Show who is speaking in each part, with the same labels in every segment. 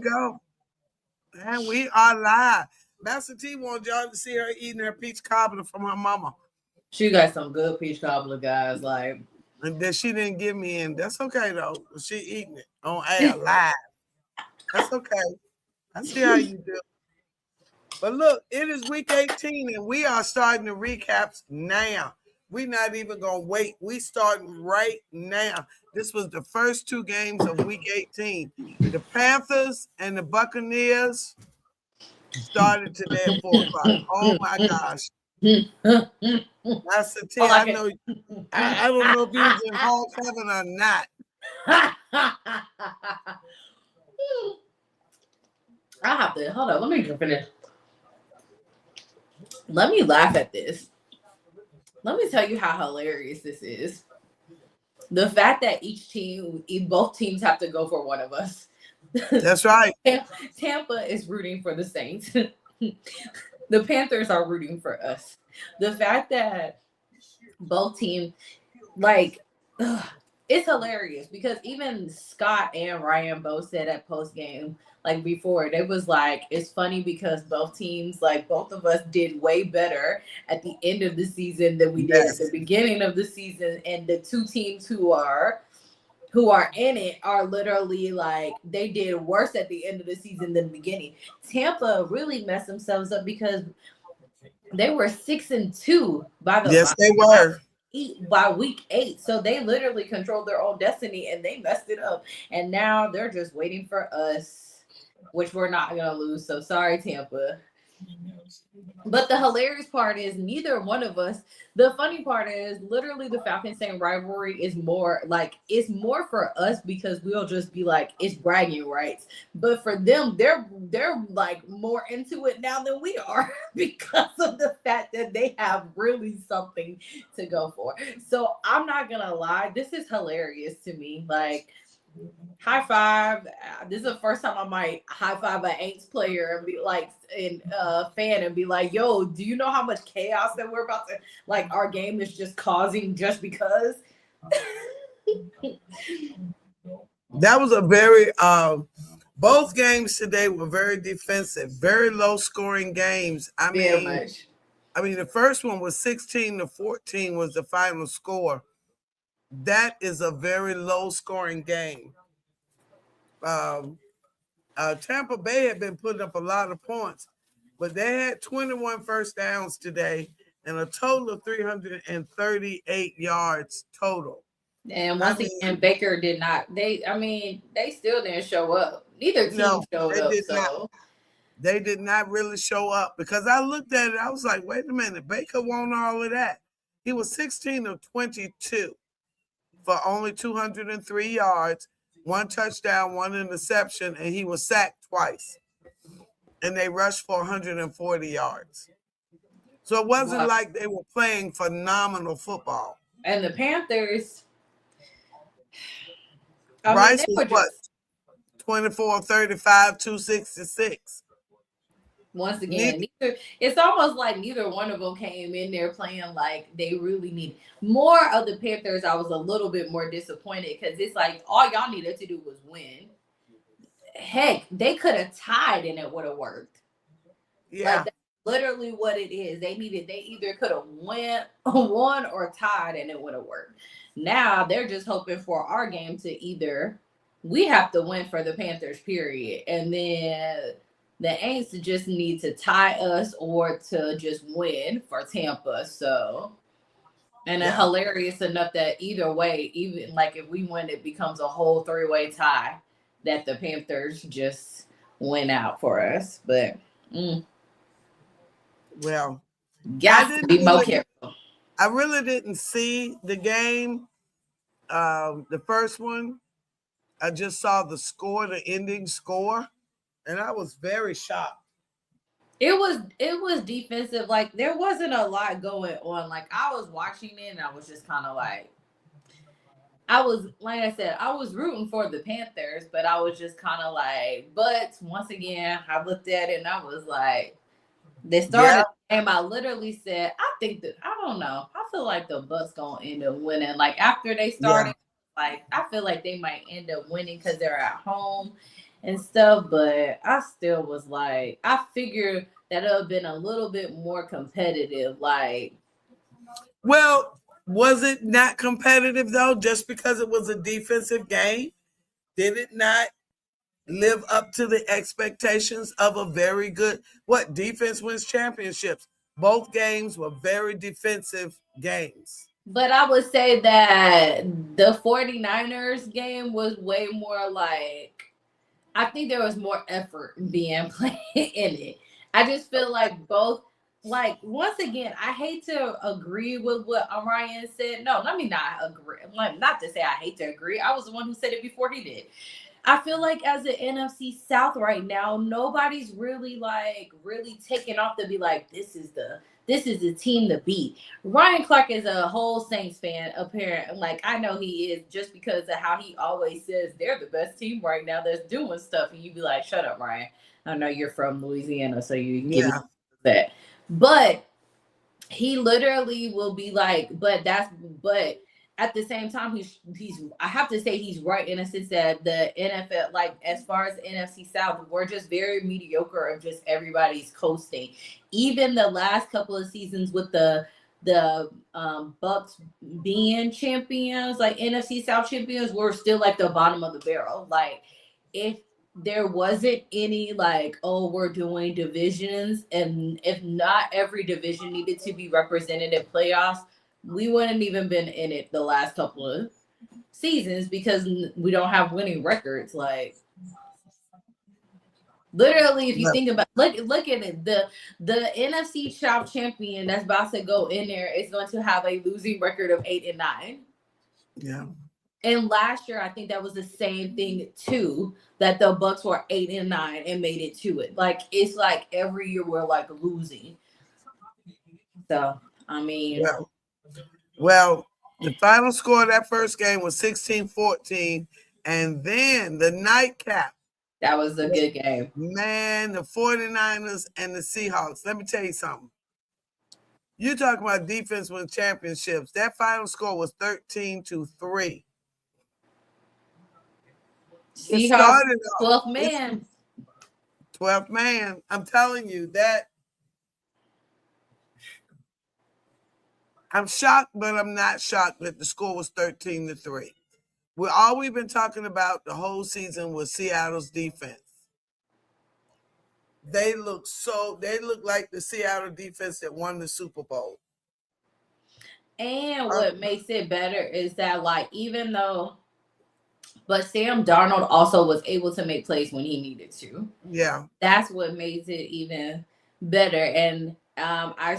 Speaker 1: go. And we are live. Master T wanted y'all to see her eating her peach cobbler from her mama.
Speaker 2: She got some good peach cobbler, guys. Like,
Speaker 1: and that she didn't give me in. That's okay though. She eating it on air live. That's okay. I see how you do. But look, it is week 18 and we are starting the recaps now. We're not even gonna wait. We starting right now. This was the first two games of week 18. The Panthers and the Buccaneers started today at 4 o'clock. Oh my gosh. Master T, I know. I don't know if he's in Hall 7 or not.
Speaker 2: I have to hold on. Let me finish. Let me laugh at this. Let me tell you how hilarious this is. The fact that both teams have to go for one of us.
Speaker 1: That's right.
Speaker 2: Tampa is rooting for the Saints. The Panthers are rooting for us. The fact that both teams, it's hilarious because even Scott and Ryan both said at post game, before, they was like, it's funny because both teams, both of us did way better at the end of the season than we did at the beginning of the season, and the two teams who are in it are literally they did worse at the end of the season than the beginning. Tampa really messed themselves up because they were 6-2 by the
Speaker 1: they were
Speaker 2: by week 8. So they literally controlled their own destiny and they messed it up. And now they're just waiting for us, which we're not gonna lose. So sorry, Tampa. But the hilarious part is neither one of us. The funny part is literally the Falcons Saints rivalry is more it's more for us because we'll just be it's bragging rights. But for them, they're more into it now than we are because of the fact that they have really something to go for. So I'm not gonna lie, this is hilarious to me. High five. This is the first time I might high five an Aints player and be fan and be like, yo, do you know how much chaos that we're about to our game is just causing just because?
Speaker 1: That was a very both games today were very defensive, very low scoring games. I mean, the first one was 16-14 was the final score. That is a very low scoring game. Tampa Bay had been putting up a lot of points, but they had 21 first downs today and a total of 338 yards total.
Speaker 2: And once again, Baker did not. They still didn't show up. Neither team showed up. So
Speaker 1: they did not really show up because I looked at it. I was like, wait a minute, Baker won all of that. He was 16 of 22 for only 203 yards, 1 touchdown, 1 interception, and he was sacked twice. And they rushed for 140 yards. So it wasn't like they were playing phenomenal football.
Speaker 2: And the Panthers,
Speaker 1: Bryce was what? 24-35, 266.
Speaker 2: Once again, it's almost like neither one of them came in there playing like they really needed. More of the Panthers, I was a little bit more disappointed because it's all y'all needed to do was win. Heck, they could have tied and it would have worked.
Speaker 1: Yeah.
Speaker 2: That's literally what it is. They either could have won or tied and it would have worked. Now they're just hoping for our game to either we have to win for the Panthers, period. And then the Aints just need to tie us or to just win for Tampa. So, and it's hilarious enough that either way, even if we win, it becomes a whole 3-way tie that the Panthers just win out for us. But,
Speaker 1: well,
Speaker 2: got to be more careful.
Speaker 1: I really didn't see the game, the first one. I just saw the score, the ending score. And I was very shocked.
Speaker 2: It was defensive. There wasn't a lot going on. I was watching it and I was just kind of I was rooting for the Panthers, but I was just kind of but once again, I looked at it and I was they started the game. I literally said, I don't know. I feel like the Bucks gonna end up winning. After they started, I feel like they might end up winning because they're at home. and stuff, but I still was like, I figured that it would have been a little bit more competitive. Like,
Speaker 1: Well, was it not competitive though? Just because it was a defensive game, did it not live up to the expectations of a very good what defense wins championships? Both games were very defensive games.
Speaker 2: but I would say that the 49ers game was way more like, I think there was more effort being played in it. I just feel like both, like, once again, I hate to agree with what Orion said. No, let me not agree. Like, not to say I hate to agree. I was the one who said it before he did. I feel like as the NFC South right now, nobody's really really taking off to be like, this is the team to beat. Ryan Clark is a whole Saints fan, apparently. Like, I know he is, just because of how he always says they're the best team right now that's doing stuff. And you be like, shut up, Ryan. I know you're from Louisiana, so you give me that. But he literally will be like, but at the same time, he's I have to say he's right in a sense that the NFL, like as far as the NFC South, we're just very mediocre of just everybody's coasting. Even the last couple of seasons with the Bucks being champions, like NFC South champions, we're still like the bottom of the barrel. Like, if there wasn't any like, oh, we're doing divisions, and if not every division needed to be represented in playoffs, we wouldn't even been in it the last couple of seasons, because we don't have winning records. Like, literally, if you think about, look at it, the NFC South champion that's about to go in there is going to have a losing record of 8-9.
Speaker 1: Yeah.
Speaker 2: And last year, I think that was the same thing too, that the Bucks were 8-9 and made it to it. Like, it's like every year we're like losing. So, I mean,
Speaker 1: well, the final score of that first game was 16-14, and then the nightcap.
Speaker 2: That was a good game.
Speaker 1: Man, the 49ers and the Seahawks. Let me tell you something. You talk about defense win championships. That final score was 13-3.
Speaker 2: Seahawks, 12th man.
Speaker 1: 12th man. I'm telling you that. I'm shocked, but I'm not shocked that the score was 13-3. All we've been talking about the whole season was Seattle's defense. They look like the Seattle defense that won the Super Bowl.
Speaker 2: And what makes it better is that, like, even though, but Sam Darnold also was able to make plays when he needed to.
Speaker 1: Yeah.
Speaker 2: That's what makes it even better. And I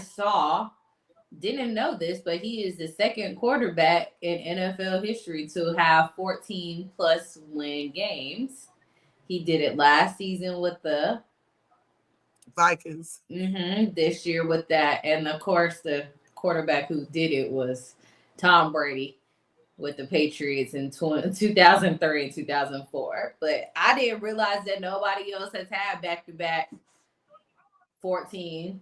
Speaker 2: didn't know this, but he is the second quarterback in NFL history to have 14 plus win games. He did it last season with the
Speaker 1: Vikings.
Speaker 2: This year with that. And of course, the quarterback who did it was Tom Brady with the Patriots in 2003 and 2004. But I didn't realize that nobody else has had back-to-back 14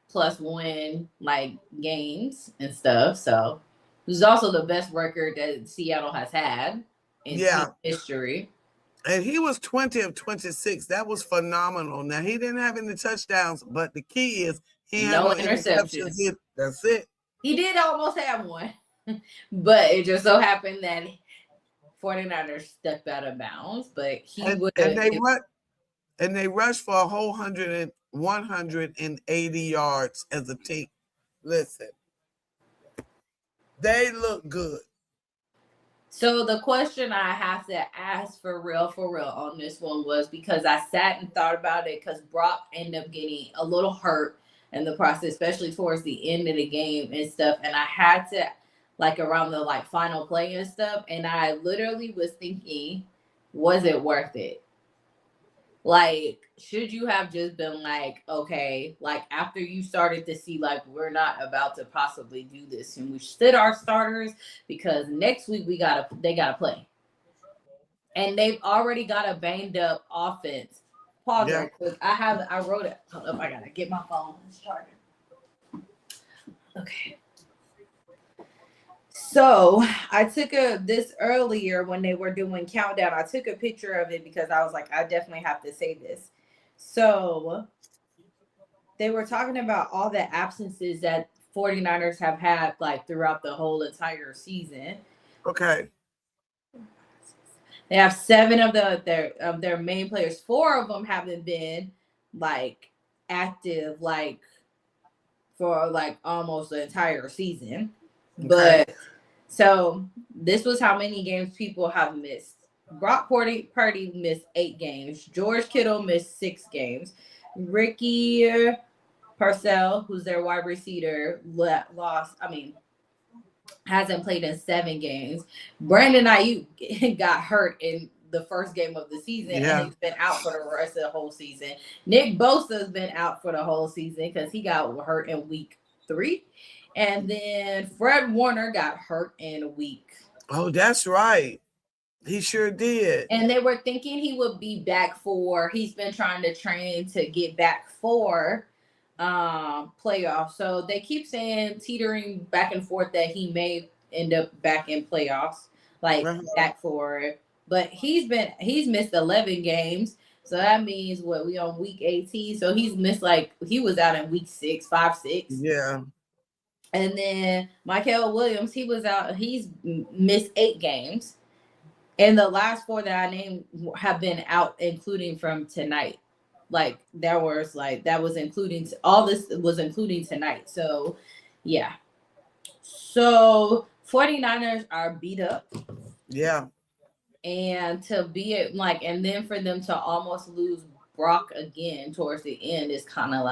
Speaker 2: plus win like games and stuff. So this is also the best record that Seattle has had in history.
Speaker 1: And he was 20 of 26. That was phenomenal. Now, he didn't have any touchdowns, but the key is he had no interceptions. That's it.
Speaker 2: He did almost have one, but it just so happened that 49ers stepped out of bounds. But
Speaker 1: they rushed for a whole 180 yards as a team. Listen, they look good.
Speaker 2: So the question I have to ask for real on this one was, because I sat and thought about it, because Brock ended up getting a little hurt in the process, especially towards the end of the game and stuff. And I had to, like, around the like final play and stuff. And I literally was thinking, was it worth it? Like, should you have just been like, okay, like after you started to see like we're not about to possibly do this, and we sit our starters because next week they gotta play, and they've already got a banged up offense. Pause there, because I wrote it. Hold up, I gotta get my phone started. Okay. So I took this earlier when they were doing countdown. I took a picture of it because I was like, I definitely have to say this. So they were talking about all the absences that 49ers have had like throughout the whole entire season.
Speaker 1: Okay.
Speaker 2: They have 7 of their main players. 4 of them haven't been like active like for like almost the entire season.
Speaker 1: Okay.
Speaker 2: But so this was how many games people have missed. Brock Purdy missed 8 games. George Kittle missed 6 games. Ricky Parcell, who's their wide receiver, hasn't played in 7 games. Brandon Ayuk got hurt in the first game of the season, and he's been out for the rest of the whole season. Nick Bosa's been out for the whole season because he got hurt in week 3. And then Fred Warner got hurt in week.
Speaker 1: Oh, that's right. He sure did.
Speaker 2: And they were thinking he would be back he's been trying to train to get back for playoffs. So they keep saying teetering back and forth that he may end up back in playoffs, like back for it. But he's missed 11 games. So that means we on week 18. So he's missed he was out in week 6, 5, 6.
Speaker 1: Yeah.
Speaker 2: And then Michael Williams, he was out. He's missed 8 games. And the last 4 that I named have been out, including from tonight. That was including all this was including tonight. So, yeah. So 49ers are beat up.
Speaker 1: Yeah.
Speaker 2: And to be and then for them to almost lose Brock again towards the end is kind of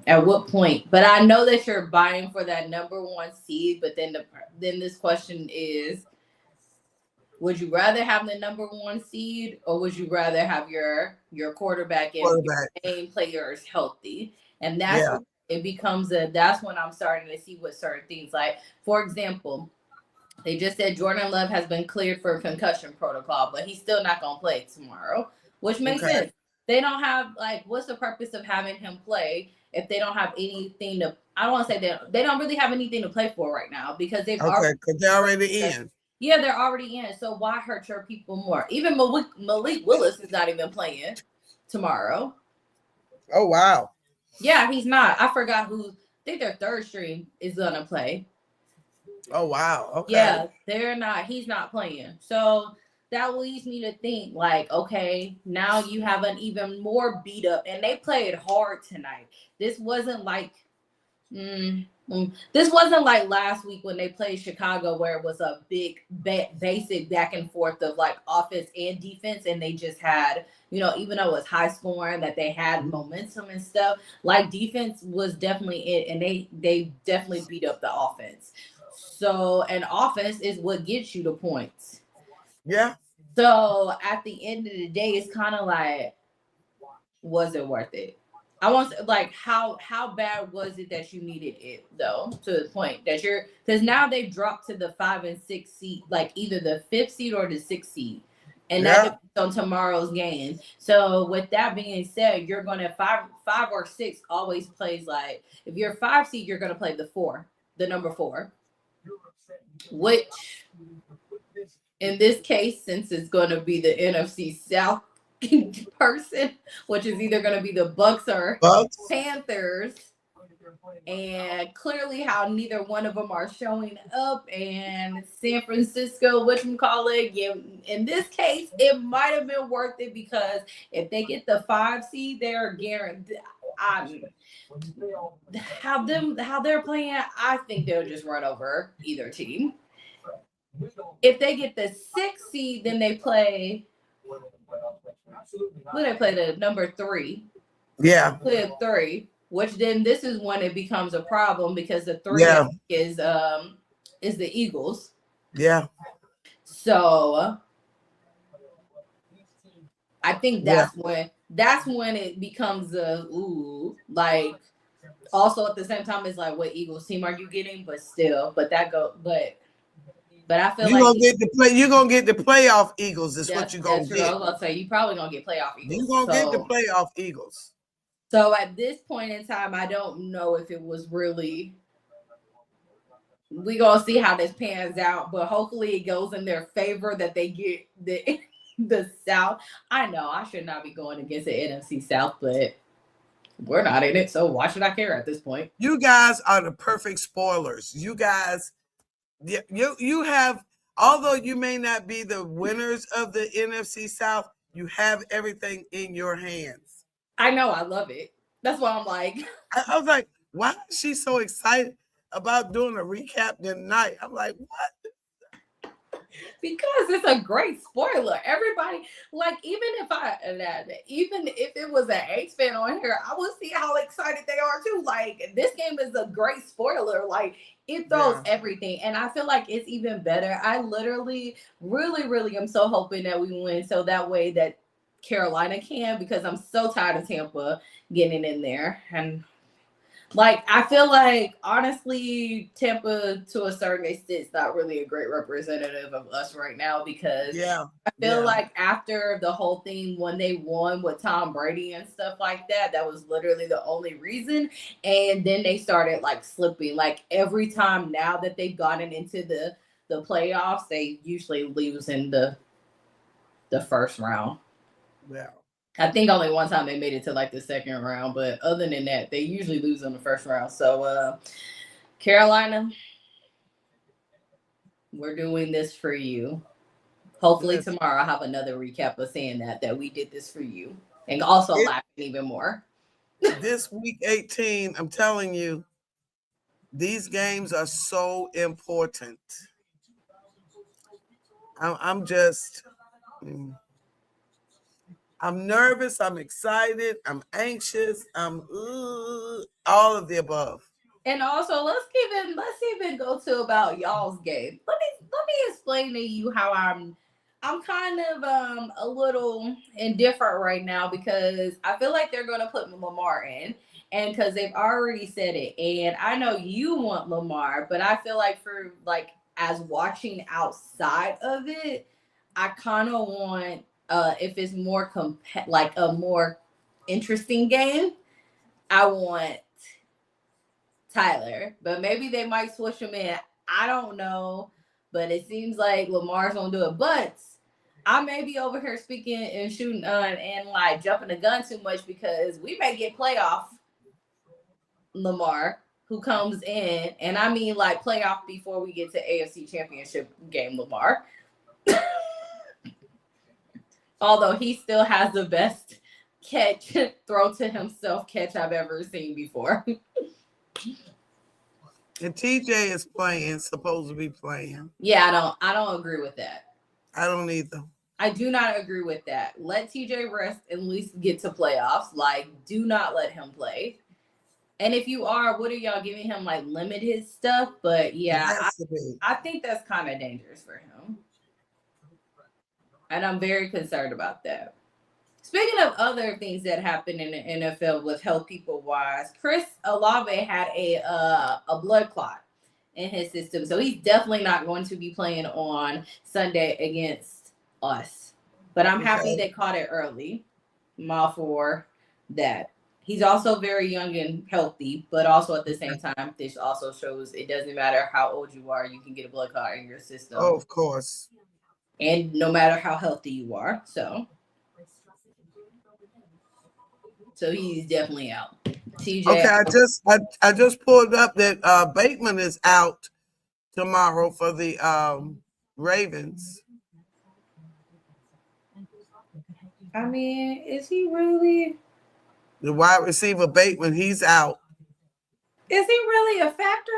Speaker 2: at what point? But I know that you're buying for that number 1 seed. But then this question is, would you rather have the number 1 seed, or would you rather have your quarterback and your main players healthy? And that's when it becomes that's when I'm starting to see what certain things for example, they just said Jordan Love has been cleared for concussion protocol, but he's still not going to play tomorrow, which makes sense. They don't have what's the purpose of having him play if they don't have anything to? I don't want to say they don't really have anything to play for right now because they're
Speaker 1: already in.
Speaker 2: Yeah, they're already in. So why hurt your people more? Even Malik Willis is not even playing tomorrow.
Speaker 1: Oh wow.
Speaker 2: Yeah, he's not. I forgot who. I think their 3rd string is gonna play.
Speaker 1: Oh wow. Okay.
Speaker 2: Yeah, they're not. He's not playing. So that leads me to think okay, now you have an even more beat up, and they played hard tonight. This wasn't this wasn't like last week when they played Chicago, where it was a big basic back and forth of offense and defense, and they just had even though it was high scoring, that they had momentum and stuff. Defense was definitely it, and they definitely beat up the offense. So an offense is what gets you the points.
Speaker 1: Yeah.
Speaker 2: So at the end of the day, it's kind of was it worth it? I want to how bad was it that you needed it though, to the point that because now they've dropped to the 5 and 6 seed, either the 5th seed or the 6th seed, and that depends on tomorrow's game. So with that being said, you're gonna 5 or 6 always plays if you're 5 seed, you're gonna play the number 4, which in this case, since it's gonna be the NFC South person, which is either going to be the Bucks or Panthers, and clearly how neither one of them are showing up, and San Francisco, in this case, it might have been worth it because if they get the 5 seed, they're guaranteed. How they're playing, I think they'll just run over either team. If they get the 6 seed, then they play. They play the number 3.
Speaker 1: Yeah.
Speaker 2: Play 3, which then this is when it becomes a problem because the 3 is the Eagles.
Speaker 1: Yeah.
Speaker 2: So I think that's when it becomes also at the same time it's what Eagles team are you getting? But I feel
Speaker 1: you're gonna get the playoff Eagles. Is what you're gonna get.
Speaker 2: I was gonna say you probably gonna get playoff Eagles.
Speaker 1: You're gonna get the playoff Eagles.
Speaker 2: So at this point in time, I don't know if it was really we gonna see how this pans out, but hopefully it goes in their favor that they get the South. I know I should not be going against the NFC South, but we're not in it, so why should I care at this point?
Speaker 1: You guys are the perfect spoilers. You guys, you have, although you may not be the winners of the NFC South, you have everything in your hands.
Speaker 2: I know, I love it. That's why I'm like,
Speaker 1: I was like, why is she so excited about doing a recap tonight? I'm like, what?
Speaker 2: because it's a great spoiler. Everybody, like, even if it was an H fan on here, I would see how excited they are too. Like, this game is a great spoiler. Like, it throws everything, and I feel like it's even better. I literally, really, really am so hoping that we win, so that way that Carolina can, because I'm so tired of Tampa getting in there. And like, I feel like, honestly, Tampa, to a certain extent, is not really a great representative of us right now, because I feel like after the whole thing, when they won with Tom Brady and stuff like that, that was literally the only reason. And then they started, like, slipping. Like, every time now that they've gotten into the playoffs, they usually lose in the first round.
Speaker 1: Yeah.
Speaker 2: I think only one time they made it to like the second round, but other than that, they usually lose in the first round. So, Carolina, we're doing this for you. Hopefully tomorrow I'll have another recap of saying that we did this for you, and also laughing even more.
Speaker 1: This week 18, I'm telling you, these games are so important. I'm just... I'm nervous. I'm excited. I'm anxious. I'm all of the above.
Speaker 2: And also, let's even go to about y'all's game. Let me explain to you how I'm kind of a little indifferent right now, because I feel like they're going to put Lamar in, and because they've already said it, and I know you want Lamar, but I feel like, for like, as watching outside of it, I kind of want, if it's more like a more interesting game, I want Tyler, but maybe they might switch him in. I don't know, but it seems like Lamar's gonna do it. But I may be over here speaking and shooting and like jumping the gun too much, because we may get playoff Lamar, who comes in, and I mean like playoff before we get to AFC Championship game Lamar. Although he still has the best catch, throw to himself catch I've ever seen before.
Speaker 1: And TJ is supposed to be playing.
Speaker 2: Yeah, I don't agree with that.
Speaker 1: I don't either.
Speaker 2: I do not agree with that. Let TJ rest and at least get to playoffs. Like, do not let him play. And if you are, what are y'all giving him? Like, limit his stuff? But yeah, I think that's kind of dangerous for him. And I'm very concerned about that. Speaking of other things that happen in the NFL with health people wise, Chris Olave had a blood clot in his system. So he's definitely not going to be playing on Sunday against us. But I'm happy they caught it early. I'm all for that. He's also very young and healthy, but also at the same time, this also shows it doesn't matter how old you are, you can get a blood clot in your system.
Speaker 1: Oh, of course.
Speaker 2: And no matter how healthy you are. So he's definitely out. TJ.
Speaker 1: Okay, I just pulled up that Bateman is out tomorrow for the Ravens.
Speaker 2: I mean, is he really?
Speaker 1: The wide receiver Bateman, he's out.
Speaker 2: Is he really a factor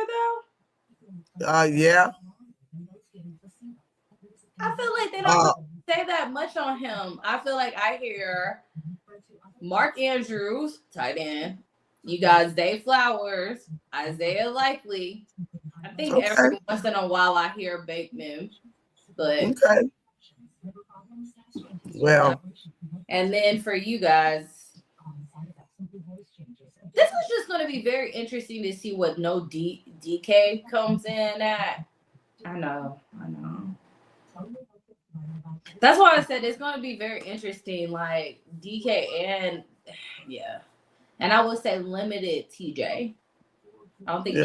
Speaker 2: though?
Speaker 1: Yeah.
Speaker 2: I feel like they don't say that much on him. I feel like I hear Mark Andrews, tight end. You got Zay Flowers, Isaiah Likely. I think every once in a while I hear Bateman. But
Speaker 1: well.
Speaker 2: And then for you guys, this was just going to be very interesting to see what no DK comes in at. I know. That's why I said it's going to be very interesting, like DK and and I would say limited TJ. I don't think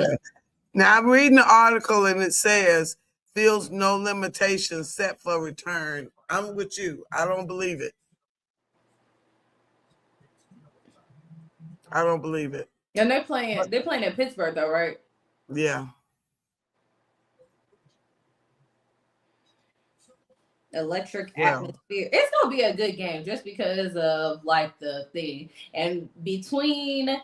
Speaker 1: Now I'm reading the article and it says feels no limitations set for return. I'm with you. I don't believe it. I don't believe it.
Speaker 2: And they're playing in Pittsburgh though, right?
Speaker 1: Yeah.
Speaker 2: Electric atmosphere. It's gonna be a good game just because of like the thing. And between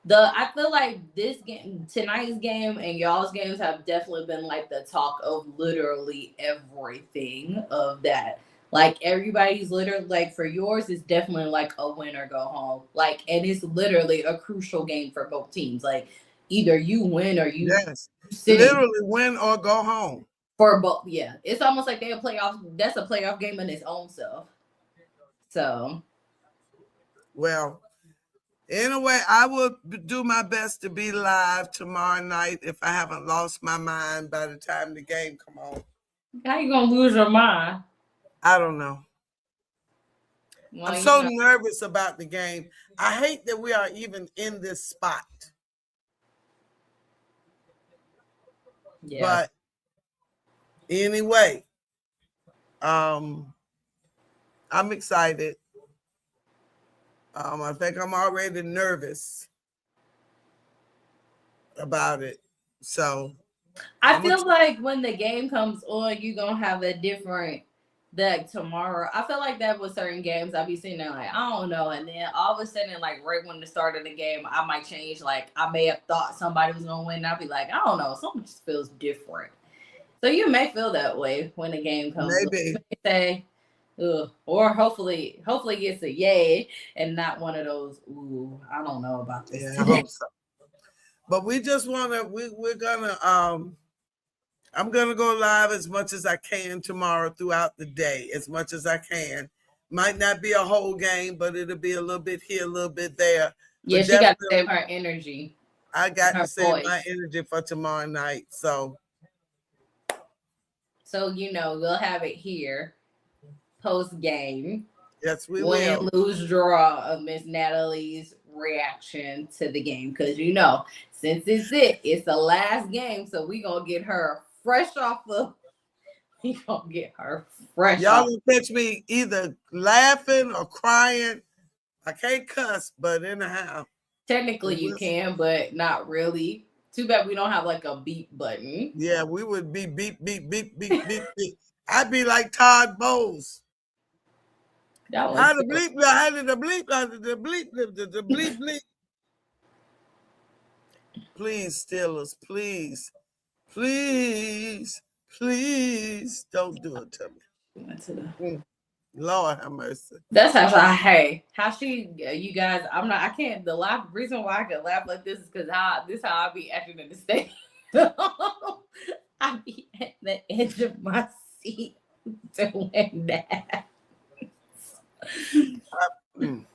Speaker 2: I feel like this game, tonight's game, and y'all's games have definitely been like the talk of literally everything of that. Like everybody's literally like for yours is definitely like a win or go home. Like, and it's literally a crucial game for both teams. Like either you win or you
Speaker 1: literally win or go home.
Speaker 2: For both, yeah. It's almost like they're a playoff. That's a playoff game in its own self. So,
Speaker 1: well, anyway, I will do my best to be live tomorrow night if I haven't lost my mind by the time the game come on.
Speaker 2: How you gonna lose your mind?
Speaker 1: I don't know. Well, I'm so nervous about the game. I hate that we are even in this spot. Yeah. But anyway, I'm excited. I think I'm already nervous about it. So
Speaker 2: I feel like when the game comes on, you're gonna have a different tomorrow. I feel like that with certain games, I'll be sitting there like, I don't know. And then all of a sudden, like right when the start of the game, I might change. Like I may have thought somebody was gonna win. And I'll be like, I don't know, something just feels different. So you may feel that way when the game comes.
Speaker 1: Maybe.
Speaker 2: Say, ugh. Or hopefully it's a yay and not one of those, ooh, I don't know about this.
Speaker 1: Yeah, I hope so. But we just wanna we're gonna I'm gonna go live as much as I can tomorrow throughout the day, as much as I can. Might not be a whole game, but it'll be a little bit here, a little bit there.
Speaker 2: Yeah, she got to save her energy.
Speaker 1: I got to save my energy for tomorrow night. So
Speaker 2: we'll have it here post game.
Speaker 1: Yes, we will.
Speaker 2: Win, lose, draw of Miss Natalie's reaction to the game. Because since it's the last game, so we gonna get her fresh off of. We gonna get her fresh.
Speaker 1: Y'all will catch me either laughing or crying. I can't cuss, but anyhow.
Speaker 2: Technically you can, but not really. Too bad we don't have like a beep button.
Speaker 1: Yeah, we would be beep, beep, beep, beep, beep, beep. I'd be like Todd Bowles.
Speaker 2: That was
Speaker 1: how the bleep, how did the bleep, the bleep, bleep. Please, Steelers, please, please, please don't do it to me. Lord have mercy.
Speaker 2: That's how she, you guys, I can't, the reason why I can laugh like this is because how I be acting in the state. I be at the edge of my seat doing that.
Speaker 1: All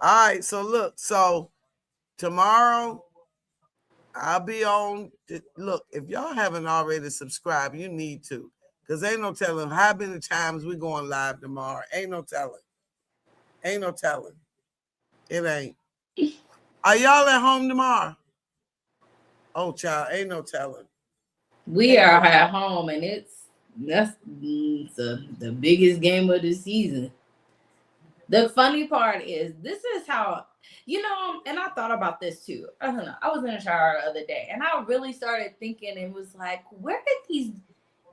Speaker 1: right, so tomorrow I'll be on. Look, if y'all haven't already subscribed, you need to, because ain't no telling how many times we going live tomorrow. Ain't no telling. It ain't. Are y'all at home tomorrow? Oh, child, ain't no telling.
Speaker 2: We are at home, and that's the biggest game of the season. The funny part is, this is how, and I thought about this too. I don't know. I was in the shower the other day, and I really started thinking, and was like, where did these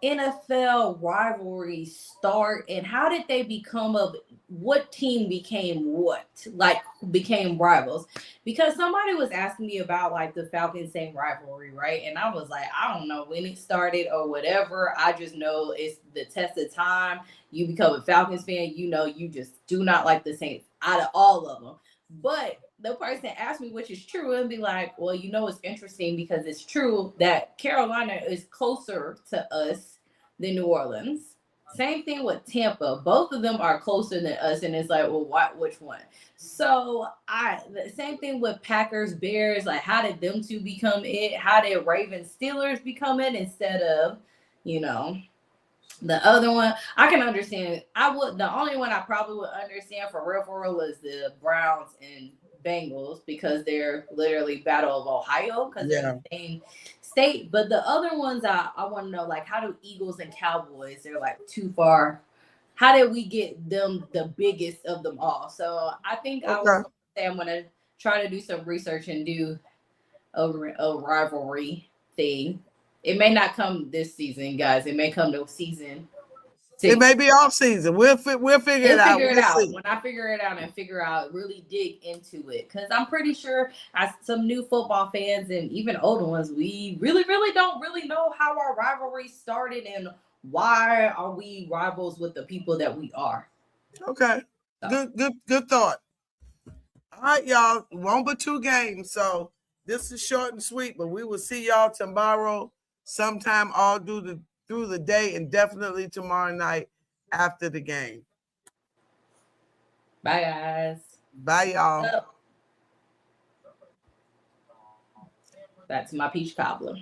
Speaker 2: NFL rivalries start, and how did they become what team became became rivals? Because somebody was asking me about like the Falcons-Saints rivalry, right? And I was like, I don't know when it started or whatever. I just know it's the test of time. You become a Falcons fan, you just do not like the Saints out of all of them. But the person asked me, which is true, and be like, well, it's interesting because it's true that Carolina is closer to us than New Orleans. Same thing with Tampa. Both of them are closer than us, and it's like, well, which one? So the same thing with Packers, Bears. Like, how did them two become it? How did Ravens, Steelers become it instead of, the other one? I can understand. The only one I probably would understand for real is the Browns and Bengals because they're literally Battle of Ohio because they're
Speaker 1: Yeah.
Speaker 2: in the same state. But the other ones I want to know, like, how do Eagles and Cowboys, they're like too far. How did we get them the biggest of them all? So I think I was
Speaker 1: Okay.
Speaker 2: going to say I'm going to try to do some research and do a rivalry thing. It may not come this season, guys. It may come to season 6.
Speaker 1: It may be off season. We'll figure it out.
Speaker 2: Figure it
Speaker 1: We'll
Speaker 2: out.
Speaker 1: see.
Speaker 2: When I figure it out and figure out, really dig into it. Because I'm pretty sure as some new football fans and even older ones, we really don't really know how our rivalry started and why are we rivals with the people that we are.
Speaker 1: Okay.
Speaker 2: So.
Speaker 1: Good thought. All right, y'all. 1 but 2 games. So this is short and sweet, but we will see y'all tomorrow sometime all through the day and definitely tomorrow night after the game.
Speaker 2: Bye, guys.
Speaker 1: Bye, y'all.
Speaker 2: That's my peach cobbler.